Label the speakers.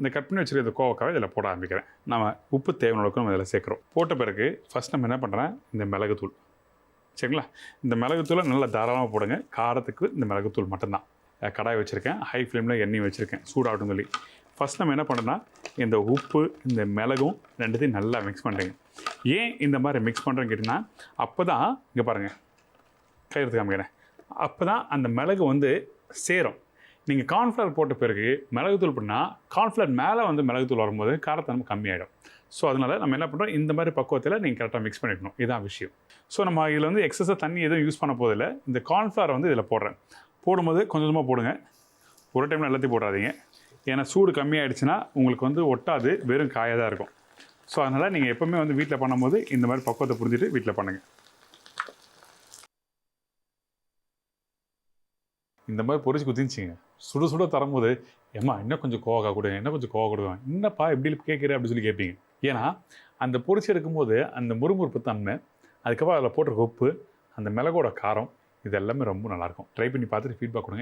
Speaker 1: இந்த கட் பண்ணி வச்சுருக்க இந்த கோவக்காவை இதில் போட ஆரம்பிக்கிறேன். நம்ம உப்பு தேவையான அளவுக்கு நம்ம இதில் சேர்க்குறோம். போட்ட பிறகு ஃபஸ்ட் நம்ம என்ன பண்ணுறேன், இந்த மிளகுத்தூள் சரிங்களா. இந்த மிளகுத்தூளை நல்லா தாராளமாக போடுங்க. காரத்துக்கு இந்த மிளகுத்தூள் மட்டும்தான். கடாய் வச்சுருக்கேன், ஹை ஃப்ளேமில் எண்ணெய் வச்சுருக்கேன் சூடாகட்டும் சொல்லி. ஃபஸ்ட் நம்ம என்ன பண்ணுறோன்னா, இந்த உப்பு இந்த மிளகும் ரெண்டுத்தையும் நல்லா மிக்ஸ் பண்ணுறீங்க. ஏன் இந்த மாதிரி மிக்ஸ் பண்ணுறேன்னு கேட்டிங்கன்னா, அப்போ தான் இங்கே பாருங்கள் கை எடுத்து காமிக்கிறேன், அப்போ தான் அந்த மிளகு வந்து சேரும். நீங்கள் கார்ன்ஃப்ளவர் போட்ட பிறகு மிளகுத்தூள் பண்ணால் கார்ன்ஃப்ளவர் மேலே வந்து மிளகுத்தூள் வரும்போது காரத்தன்மை கம்மியாகிடும். ஸோ அதனால் நம்ம என்ன பண்ணுறோம், இந்த மாதிரி பக்குவத்தில் நீங்கள் கரெக்டாக மிக்ஸ் பண்ணிக்கணும். இதுதான் விஷயம். ஸோ நம்ம இதில் வந்து எக்ஸஸாக தண்ணி எதுவும் யூஸ் பண்ண போதில்லை. இந்த கார்ன்ஃப்ளவர் வந்து இதில் போடுறேன். போடும்போது கொஞ்சம் கொஞ்சமாக போடுங்க, ஒரு டைமில் எல்லாத்தையும் போடாதீங்க. ஏன்னா சூடு கம்மியாகிடுச்சுன்னா உங்களுக்கு வந்து ஒட்டாது, வெறும் காயாக தான் இருக்கும். ஸோ அதனால் நீங்கள் எப்போவுமே வந்து வீட்டில் பண்ணும்போது இந்த மாதிரி பக்குவத்தை புரிஞ்சுட்டு வீட்டில் பண்ணுங்கள். இந்த மாதிரி பொரிச்சு குத்திச்சிங்க, சுட சுட தரும்போது ஏம்மா இன்னும் கொஞ்சம் கோவக்கா கொடுங்க, இன்னும் கொஞ்சம் கோவா கொடுங்க, என்னப்பா எப்படி கேட்குற அப்படின்னு சொல்லி கேட்பீங்க. ஏன்னா அந்த பொரிச்சு எடுக்கும்போது அந்த முறுமுறுப்பு தன்மை, அதுக்கப்புறம் அதில் போட்டிருக்க உப்பு, அந்த மிளகோட காரம், இது எல்லாமே ரொம்ப நல்லாயிருக்கும். ட்ரை பண்ணி பார்த்துட்டு ஃபீட்பேக் கொடுங்க.